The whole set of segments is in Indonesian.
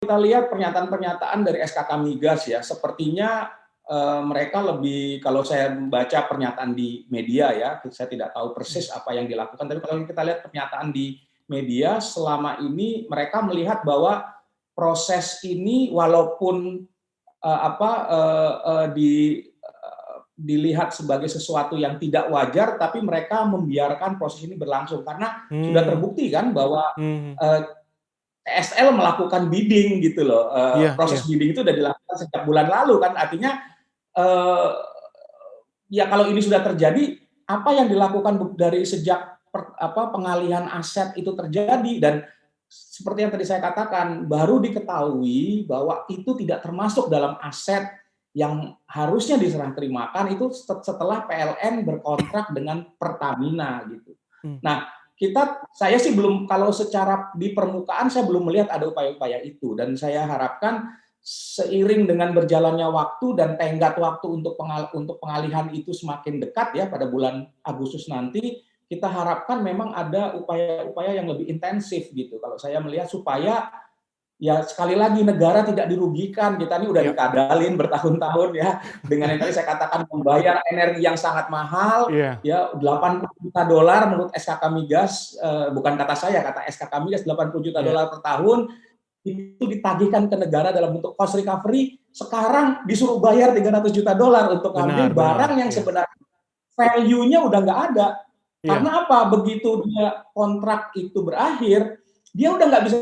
kita lihat pernyataan-pernyataan dari SKK Migas ya, sepertinya mereka lebih, kalau saya baca pernyataan di media ya, saya tidak tahu persis apa yang dilakukan, tapi kalau kita lihat pernyataan di media selama ini mereka melihat bahwa proses ini walaupun dilihat sebagai sesuatu yang tidak wajar, tapi mereka membiarkan proses ini berlangsung karena sudah Hmm, terbukti kan bahwa hmm. TSL melakukan bidding gitu loh. Iya, Proses iya. bidding itu sudah dilakukan sejak bulan lalu kan, artinya eh, ya kalau ini sudah terjadi, apa yang dilakukan dari sejak pengalihan aset itu terjadi, dan seperti yang tadi saya katakan, baru diketahui bahwa itu tidak termasuk dalam aset yang harusnya diserah terimakan itu setelah PLN berkontrak dengan Pertamina gitu. Hmm. Nah, saya sih belum, kalau secara di permukaan saya belum melihat ada upaya-upaya itu, dan saya harapkan seiring dengan berjalannya waktu dan tenggat waktu untuk pengalihan itu semakin dekat ya pada bulan Agustus nanti, kita harapkan memang ada upaya-upaya yang lebih intensif gitu. Kalau saya melihat supaya ya sekali lagi negara tidak dirugikan. Kita ini udah Ya. dikadalin bertahun-tahun ya dengan yang tadi saya katakan, membayar energi yang sangat mahal Iya. ya, 80 juta dolar menurut SKK Migas, bukan kata saya, kata SKK Migas, 80 juta Iya. dolar per tahun itu ditagihkan ke negara dalam bentuk cost recovery, sekarang disuruh bayar 300 juta dolar untuk ngambil Benar, barang benar. yang Iya. sebenarnya value-nya udah nggak ada. Iya. Karena apa? Begitu dia kontrak itu berakhir, dia udah nggak bisa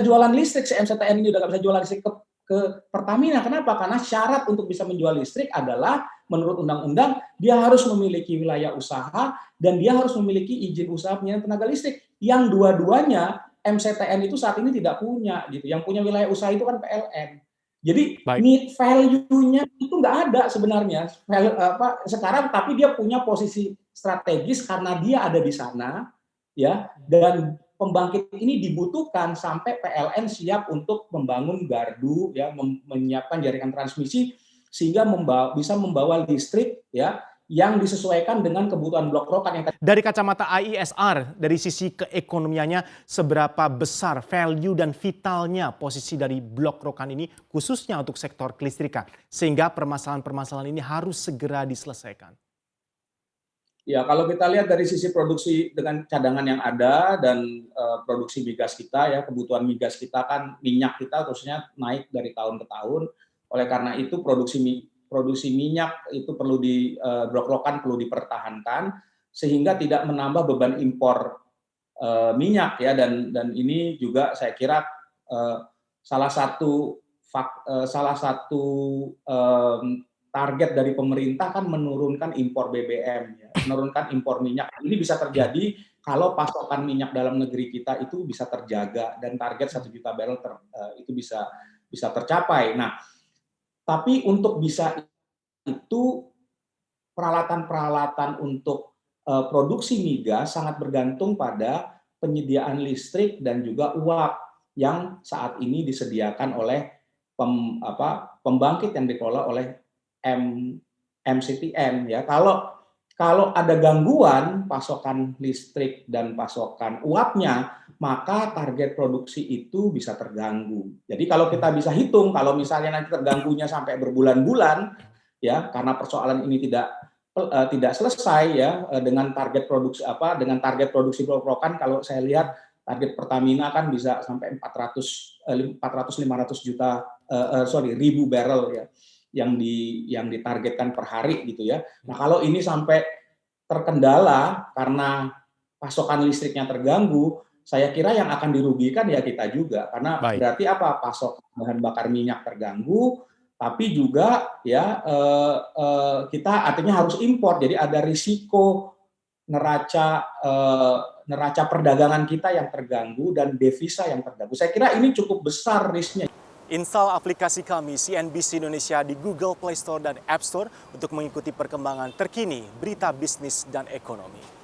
jualan listrik, si MCTN ini udah nggak bisa jualan listrik ke Pertamina. Kenapa? Karena syarat untuk bisa menjual listrik adalah menurut undang-undang dia harus memiliki wilayah usaha dan dia harus memiliki izin usaha penyediaan tenaga listrik. Yang dua-duanya MCTN itu saat ini tidak punya gitu. Yang punya wilayah usaha itu kan PLN. Jadi Baik. need value-nya itu nggak ada sebenarnya sekarang, tapi dia punya posisi strategis karena dia ada di sana ya, dan pembangkit ini dibutuhkan sampai PLN siap untuk membangun gardu ya, menyiapkan jaringan transmisi sehingga bisa membawa listrik ya yang disesuaikan dengan kebutuhan blok rokan yang tadi. Dari kacamata IESR, dari sisi keekonomiannya, seberapa besar value dan vitalnya posisi dari blok rokan ini, khususnya untuk sektor kelistrikan, sehingga permasalahan-permasalahan ini harus segera diselesaikan? Ya, kalau kita lihat dari sisi produksi dengan cadangan yang ada dan produksi migas kita ya, kebutuhan migas kita kan, minyak kita terusnya naik dari tahun ke tahun. Oleh karena itu produksi minyak itu perlu blok rokan perlu dipertahankan sehingga tidak menambah beban impor minyak ya, dan ini juga saya kira eh, salah satu target dari pemerintah kan menurunkan impor BBM ya, menurunkan impor minyak. Ini bisa terjadi kalau pasokan minyak dalam negeri kita itu bisa terjaga dan target 1 juta barrel itu bisa tercapai. Nah, tapi untuk bisa itu peralatan-peralatan untuk produksi migas sangat bergantung pada penyediaan listrik dan juga uap yang saat ini disediakan oleh pembangkit yang dikelola oleh MCTN ya. Kalau ada gangguan pasokan listrik dan pasokan uapnya, maka target produksi itu bisa terganggu. Jadi kalau kita bisa hitung, kalau misalnya nanti terganggunya sampai berbulan-bulan, ya karena persoalan ini tidak selesai ya dengan target produksi blok-blokan. Kalau saya lihat target Pertamina kan bisa sampai 400-500 juta ribu barrel ya yang ditargetkan per hari gitu ya. Nah, kalau ini sampai terkendala karena pasokan listriknya terganggu, saya kira yang akan dirugikan ya kita juga, karena Baik. berarti apa, pasokan bahan bakar minyak terganggu, tapi juga ya kita artinya harus impor, jadi ada risiko neraca perdagangan kita yang terganggu dan devisa yang terganggu. Saya kira ini cukup besar risknya. Install aplikasi kami CNBC Indonesia di Google Play Store dan App Store untuk mengikuti perkembangan terkini berita bisnis dan ekonomi.